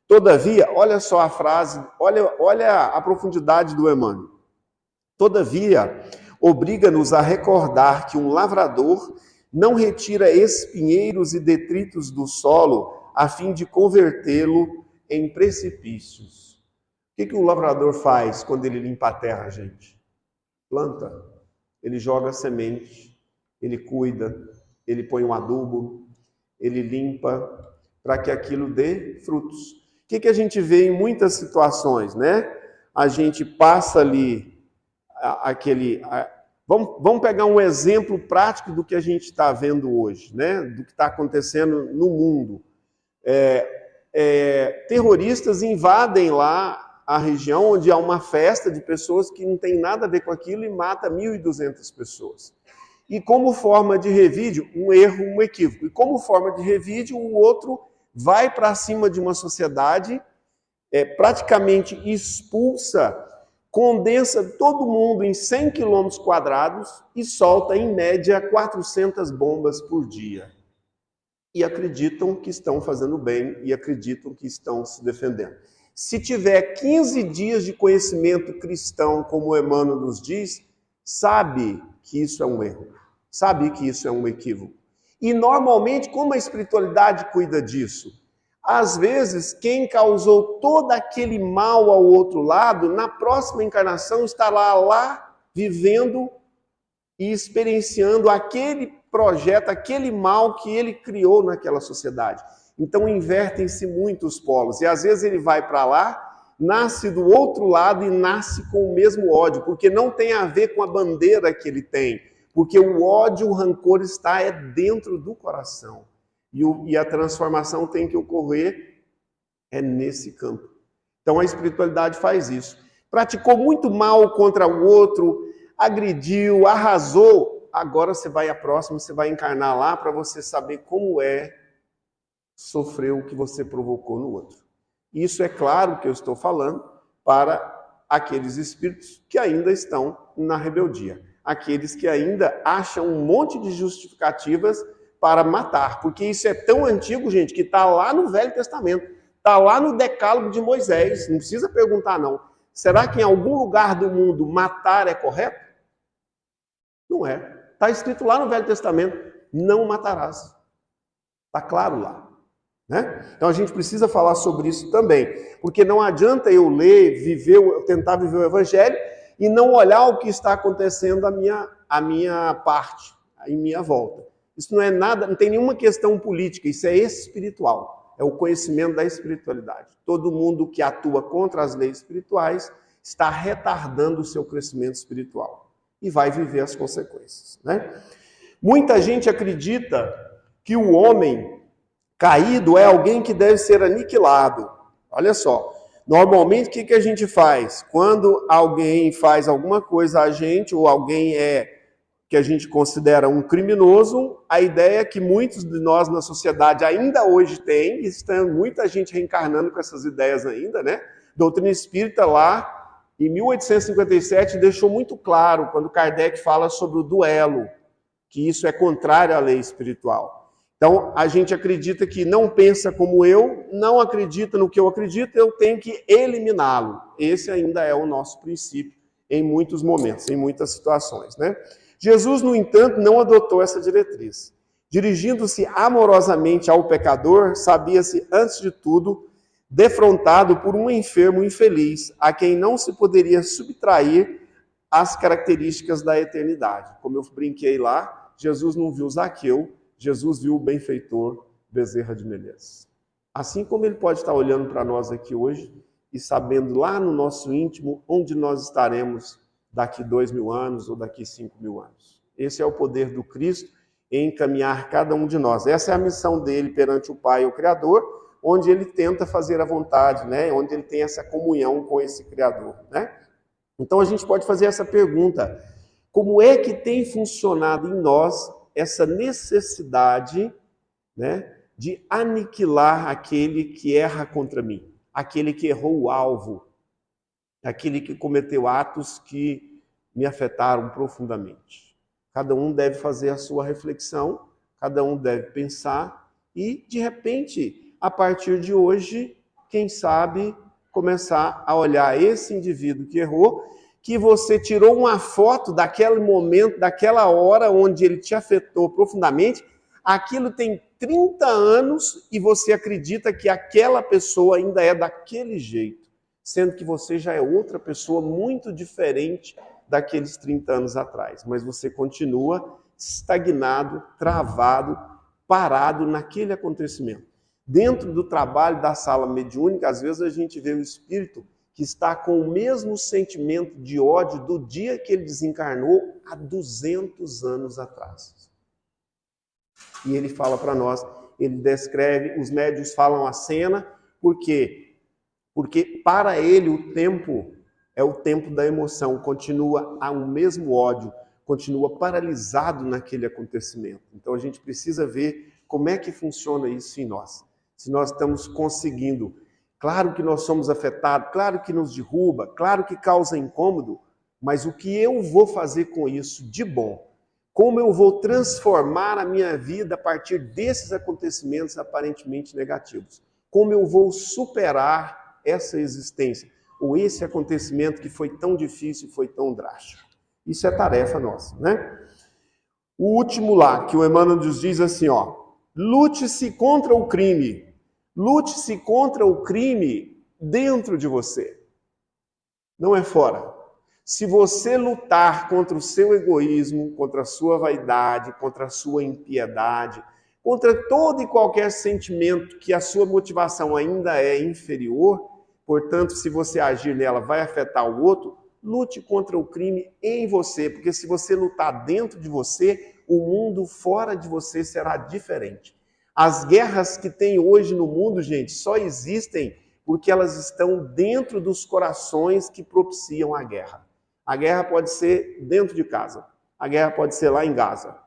Todavia, olha só a frase, olha a profundidade do Emmanuel. Todavia, obriga-nos a recordar que um lavrador não retira espinheiros e detritos do solo a fim de convertê-lo em precipícios. O que o lavrador faz quando ele limpa a terra, gente? Planta. Ele joga semente, ele cuida, ele põe um adubo, ele limpa para que aquilo dê frutos. O que a gente vê em muitas situações, né? A gente passa ali Vamos pegar um exemplo prático do que a gente está vendo hoje, né? Do que está acontecendo no mundo. Terroristas invadem lá a região onde há uma festa de pessoas que não tem nada a ver com aquilo e mata 1.200 pessoas. E como forma de revídio, um erro, um equívoco. E como forma de revídio, o outro vai para cima de uma sociedade, praticamente expulsa, condensa todo mundo em 100 quilômetros quadrados e solta, em média, 400 bombas por dia. E acreditam que estão fazendo bem e acreditam que estão se defendendo. Se tiver 15 dias de conhecimento cristão, como o Emmanuel nos diz, sabe que isso é um erro, sabe que isso é um equívoco. E normalmente, como a espiritualidade cuida disso? Às vezes, quem causou todo aquele mal ao outro lado, na próxima encarnação estará lá vivendo e experienciando aquele projeta aquele mal que ele criou naquela sociedade. Então invertem-se muito os polos. E às vezes ele vai para lá, nasce do outro lado e nasce com o mesmo ódio, porque não tem a ver com a bandeira que ele tem. Porque o ódio, o rancor está dentro do coração. E a transformação tem que ocorrer nesse campo. Então a espiritualidade faz isso. Praticou muito mal contra o outro, agrediu, arrasou. Agora você vai à próxima, você vai encarnar lá para você saber como sofrer o que você provocou no outro. Isso é claro que eu estou falando para aqueles espíritos que ainda estão na rebeldia. Aqueles que ainda acham um monte de justificativas para matar. Porque isso é tão antigo, gente, que está lá no Velho Testamento. Está lá no Decálogo de Moisés. Não precisa perguntar, não. Será que em algum lugar do mundo matar é correto? Não é. Está escrito lá no Velho Testamento, não matarás. Está claro lá. Né? Então a gente precisa falar sobre isso também. Porque não adianta eu ler, tentar viver o Evangelho e não olhar o que está acontecendo à minha parte, em minha volta. Isso não é nada, não tem nenhuma questão política, isso é espiritual. É o conhecimento da espiritualidade. Todo mundo que atua contra as leis espirituais está retardando o seu crescimento espiritual. E vai viver as consequências. Né? Muita gente acredita que o homem caído é alguém que deve ser aniquilado. Olha só, normalmente o que a gente faz? Quando alguém faz alguma coisa a gente, ou alguém que a gente considera um criminoso, a ideia é que muitos de nós na sociedade ainda hoje tem, e está muita gente reencarnando com essas ideias ainda, né? Doutrina Espírita lá, em 1857, deixou muito claro, quando Kardec fala sobre o duelo, que isso é contrário à lei espiritual. Então, a gente acredita que não pensa como eu, não acredita no que eu acredito, eu tenho que eliminá-lo. Esse ainda é o nosso princípio em muitos momentos, em muitas situações, né? Jesus, no entanto, não adotou essa diretriz. Dirigindo-se amorosamente ao pecador, sabia-se, antes de tudo, defrontado por um enfermo infeliz, a quem não se poderia subtrair as características da eternidade. Como eu brinquei lá, Jesus não viu Zaqueu, Jesus viu o benfeitor Bezerra de Menezes. Assim como ele pode estar olhando para nós aqui hoje e sabendo lá no nosso íntimo onde nós estaremos daqui 2.000 anos ou daqui 5.000 anos. Esse é o poder do Cristo em encaminhar cada um de nós. Essa é a missão dele perante o Pai, o Criador, onde ele tenta fazer a vontade, né? Onde ele tem essa comunhão com esse Criador. Né? Então a gente pode fazer essa pergunta: como é que tem funcionado em nós essa necessidade, né, de aniquilar aquele que erra contra mim, aquele que errou o alvo, aquele que cometeu atos que me afetaram profundamente? Cada um deve fazer a sua reflexão, cada um deve pensar e, de repente, a partir de hoje, quem sabe, começar a olhar esse indivíduo que errou, que você tirou uma foto daquele momento, daquela hora onde ele te afetou profundamente, aquilo tem 30 anos e você acredita que aquela pessoa ainda é daquele jeito, sendo que você já é outra pessoa muito diferente daqueles 30 anos atrás, mas você continua estagnado, travado, parado naquele acontecimento. Dentro do trabalho da sala mediúnica, às vezes a gente vê o espírito que está com o mesmo sentimento de ódio do dia que ele desencarnou há 200 anos atrás. E ele fala para nós, ele descreve, os médiuns falam a cena, por quê? Porque para ele o tempo é o tempo da emoção, continua o mesmo ódio, continua paralisado naquele acontecimento. Então a gente precisa ver como é que funciona isso em nós. Se nós estamos conseguindo. Claro que nós somos afetados, claro que nos derruba, claro que causa incômodo, mas o que eu vou fazer com isso de bom? Como eu vou transformar a minha vida a partir desses acontecimentos aparentemente negativos? Como eu vou superar essa existência, ou esse acontecimento que foi tão difícil e foi tão drástico? Isso é tarefa nossa, né? O último lá, que o Emmanuel nos diz assim, ó, lute-se contra o crime. Lute-se contra o crime dentro de você. Não é fora. Se você lutar contra o seu egoísmo, contra a sua vaidade, contra a sua impiedade, contra todo e qualquer sentimento que a sua motivação ainda é inferior, portanto, se você agir nela vai afetar o outro, lute contra o crime em você, porque se você lutar dentro de você, o mundo fora de você será diferente. As guerras que tem hoje no mundo, gente, só existem porque elas estão dentro dos corações que propiciam a guerra. A guerra pode ser dentro de casa, a guerra pode ser lá em Gaza,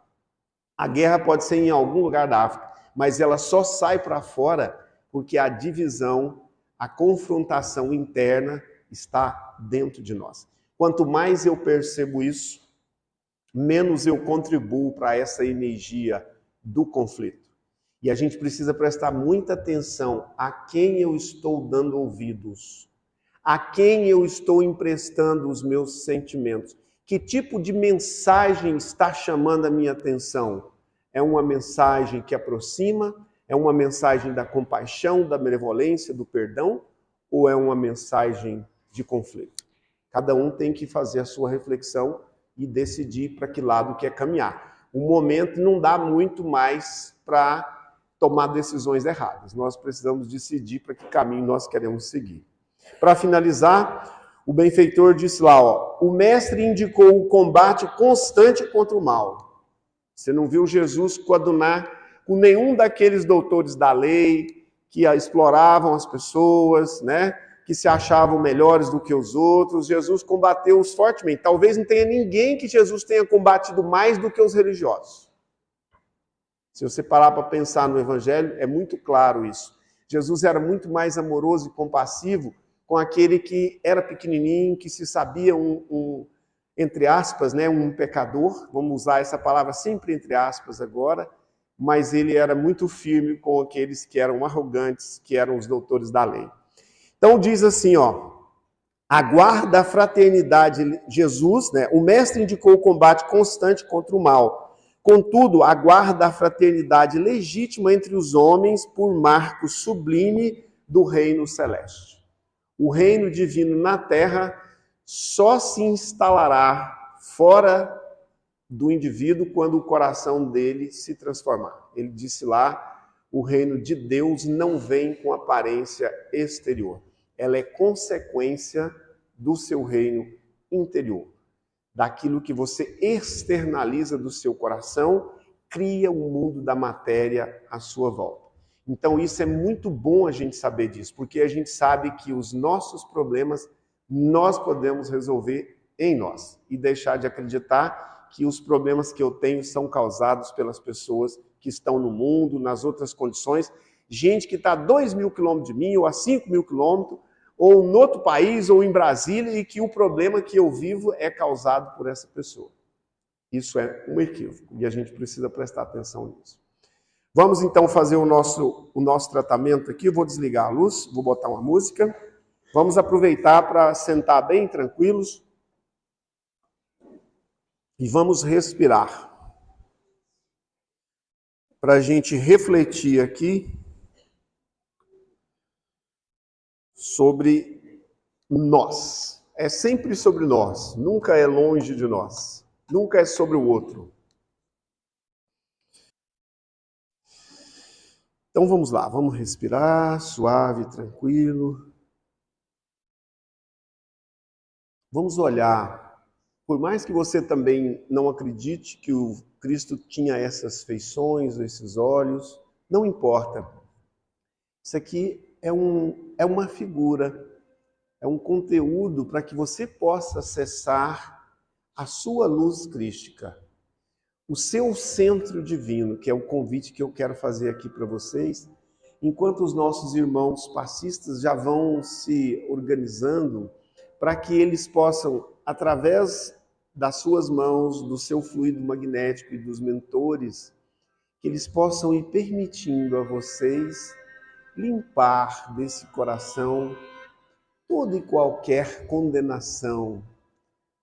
a guerra pode ser em algum lugar da África, mas ela só sai para fora porque a divisão, a confrontação interna está dentro de nós. Quanto mais eu percebo isso, menos eu contribuo para essa energia do conflito. E a gente precisa prestar muita atenção a quem eu estou dando ouvidos, a quem eu estou emprestando os meus sentimentos. Que tipo de mensagem está chamando a minha atenção? É uma mensagem que aproxima? É uma mensagem da compaixão, da benevolência, do perdão? Ou é uma mensagem de conflito? Cada um tem que fazer a sua reflexão e decidir para que lado quer caminhar. O momento não dá muito mais para tomar decisões erradas. Nós precisamos decidir para que caminho nós queremos seguir. Para finalizar, o benfeitor disse lá, o mestre indicou o combate constante contra o mal. Você não viu Jesus coadunar com nenhum daqueles doutores da lei que exploravam as pessoas, né? Que se achavam melhores do que os outros. Jesus combateu-os fortemente. Talvez não tenha ninguém que Jesus tenha combatido mais do que os religiosos. Se você parar para pensar no Evangelho, é muito claro isso. Jesus era muito mais amoroso e compassivo com aquele que era pequenininho, que se sabia entre aspas, né, um pecador. Vamos usar essa palavra sempre entre aspas agora. Mas ele era muito firme com aqueles que eram arrogantes, que eram os doutores da lei. Então diz assim, aguarda a fraternidade, Jesus, né? O mestre indicou o combate constante contra o mal. Contudo, aguarda a fraternidade legítima entre os homens por marco sublime do reino celeste. O reino divino na terra só se instalará fora do indivíduo quando o coração dele se transformar. Ele disse lá, o reino de Deus não vem com aparência exterior. Ela é consequência do seu reino interior. Daquilo que você externaliza do seu coração, cria o mundo da matéria à sua volta. Então isso é muito bom a gente saber disso, porque a gente sabe que os nossos problemas nós podemos resolver em nós e deixar de acreditar que os problemas que eu tenho são causados pelas pessoas que estão no mundo, nas outras condições, gente que está a 2.000 quilômetros de mim ou a 5.000 quilômetros, ou em outro país, ou em Brasília, e que o problema que eu vivo é causado por essa pessoa. Isso é um equívoco, e a gente precisa prestar atenção nisso. Vamos então fazer o nosso tratamento aqui. Eu vou desligar a luz, vou botar uma música. Vamos aproveitar para sentar bem tranquilos e vamos respirar. Para a gente refletir aqui sobre nós. É sempre sobre nós, nunca é longe de nós, nunca é sobre o outro. Então vamos lá, vamos respirar, suave, tranquilo. Vamos olhar, por mais que você também não acredite que o Cristo tinha essas feições, esses olhos, não importa. Isso aqui é uma figura, é um conteúdo para que você possa acessar a sua luz crística, o seu centro divino, que é o convite que eu quero fazer aqui para vocês, enquanto os nossos irmãos passistas já vão se organizando para que eles possam, através das suas mãos, do seu fluido magnético e dos mentores, que eles possam ir permitindo a vocês limpar desse coração toda e qualquer condenação,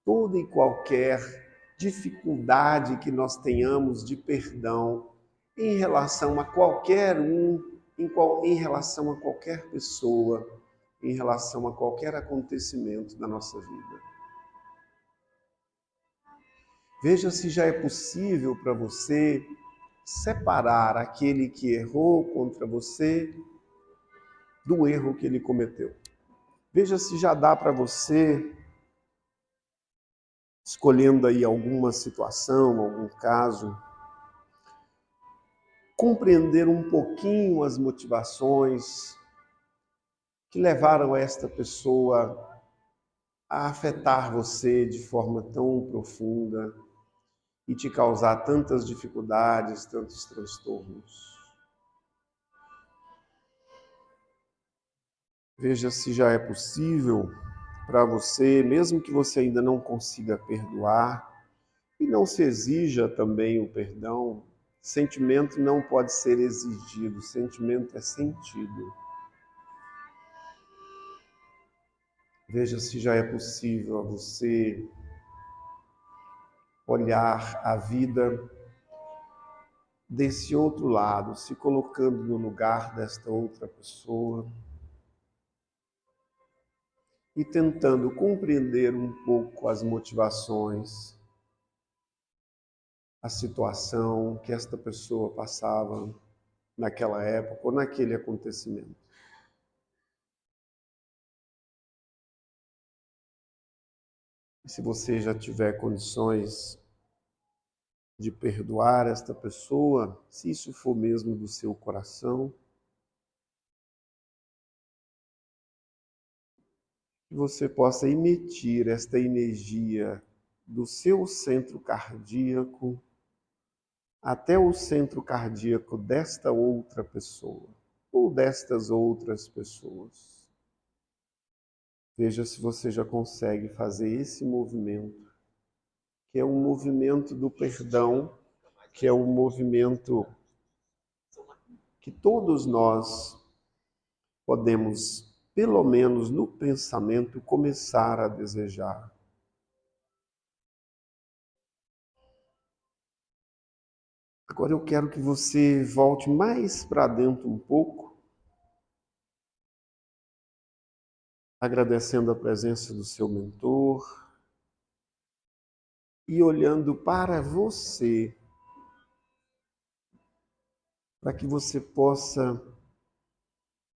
toda e qualquer dificuldade que nós tenhamos de perdão em relação a qualquer em relação a qualquer pessoa, em relação a qualquer acontecimento da nossa vida. Veja se já é possível para você separar aquele que errou contra você do erro que ele cometeu. Veja se já dá para você, escolhendo aí alguma situação, algum caso, compreender um pouquinho as motivações que levaram esta pessoa a afetar você de forma tão profunda e te causar tantas dificuldades, tantos transtornos. Veja se já é possível para você, mesmo que você ainda não consiga perdoar, e não se exija também o perdão. Sentimento não pode ser exigido, sentimento é sentido. Veja se já é possível a você olhar a vida desse outro lado, se colocando no lugar desta outra pessoa e tentando compreender um pouco as motivações, a situação que esta pessoa passava naquela época ou naquele acontecimento. E se você já tiver condições de perdoar esta pessoa, se isso for mesmo do seu coração, que você possa emitir esta energia do seu centro cardíaco até o centro cardíaco desta outra pessoa ou destas outras pessoas. Veja se você já consegue fazer esse movimento, que é um movimento do perdão, que é um movimento que todos nós podemos, pelo menos no pensamento, começar a desejar. Agora eu quero que você volte mais para dentro um pouco, agradecendo a presença do seu mentor e olhando para você, para que você possa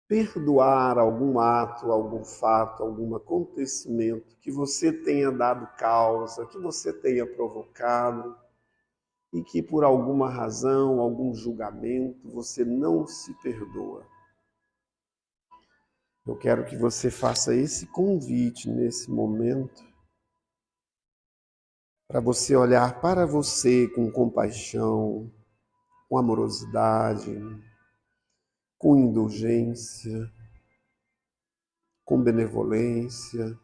perdoar algum ato, algum fato, algum acontecimento que você tenha dado causa, que você tenha provocado e que por alguma razão, algum julgamento, você não se perdoa. Eu quero que você faça esse convite nesse momento, para você olhar para você com compaixão, com amorosidade, com indulgência, com benevolência,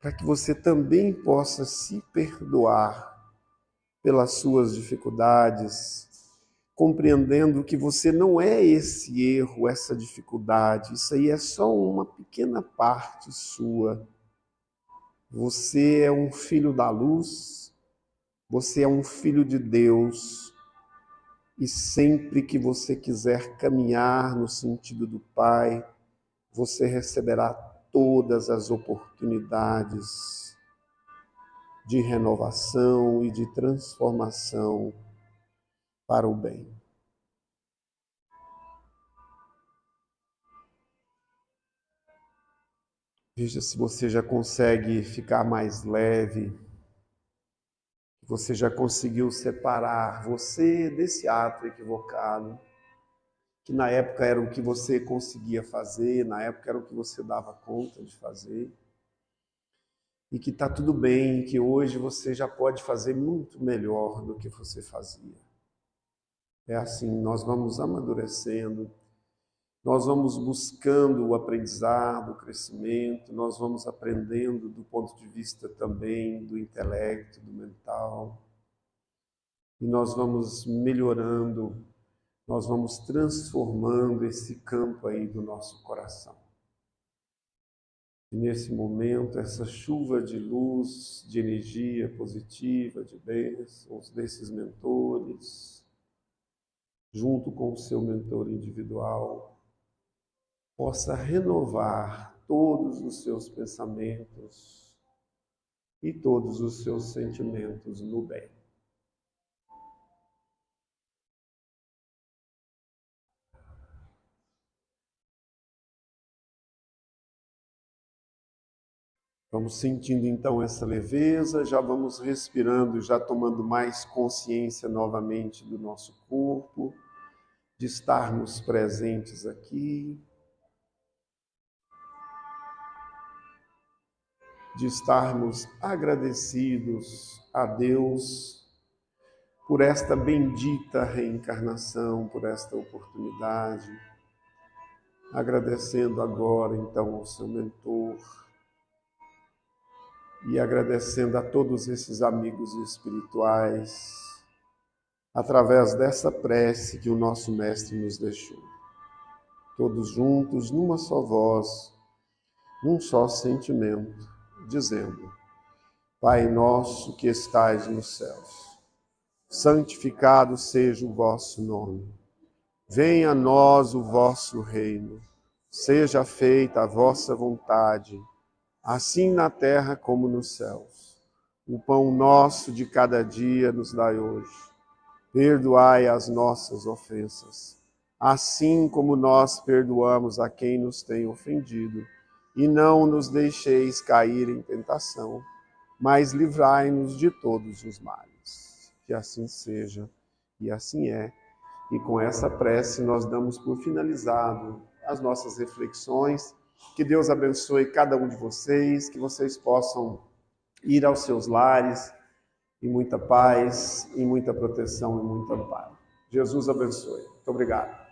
para que você também possa se perdoar pelas suas dificuldades, compreendendo que você não é esse erro, essa dificuldade, isso aí é só uma pequena parte sua. Você é um filho da luz, você é um filho de Deus, e sempre que você quiser caminhar no sentido do Pai, você receberá todas as oportunidades de renovação e de transformação para o bem. Veja se você já consegue ficar mais leve, você já conseguiu separar você desse ato equivocado, que na época era o que você conseguia fazer, na época era o que você dava conta de fazer, e que está tudo bem, que hoje você já pode fazer muito melhor do que você fazia. É assim, nós vamos amadurecendo, nós vamos buscando o aprendizado, o crescimento, nós vamos aprendendo do ponto de vista também do intelecto, do mental, e nós vamos melhorando, nós vamos transformando esse campo aí do nosso coração. E nesse momento, essa chuva de luz, de energia positiva, de bênçãos desses mentores, junto com o seu mentor individual, possa renovar todos os seus pensamentos, e todos os seus sentimentos no bem. Vamos sentindo então essa leveza, já vamos respirando, já tomando mais consciência novamente do nosso corpo, de estarmos presentes aqui, de estarmos agradecidos a Deus por esta bendita reencarnação, por esta oportunidade, agradecendo agora então ao seu mentor, e agradecendo a todos esses amigos espirituais, através dessa prece que o nosso Mestre nos deixou. Todos juntos, numa só voz, num só sentimento, dizendo: Pai nosso que estais nos céus, santificado seja o vosso nome. Venha a nós o vosso reino. Seja feita a vossa vontade, assim na terra como nos céus. O pão nosso de cada dia nos dai hoje. Perdoai as nossas ofensas, assim como nós perdoamos a quem nos tem ofendido. E não nos deixeis cair em tentação, mas livrai-nos de todos os males. Que assim seja, e assim é. E com essa prece nós damos por finalizado as nossas reflexões. Que Deus abençoe cada um de vocês, que vocês possam ir aos seus lares em muita paz, em muita proteção e muito amparo. Jesus abençoe. Muito obrigado.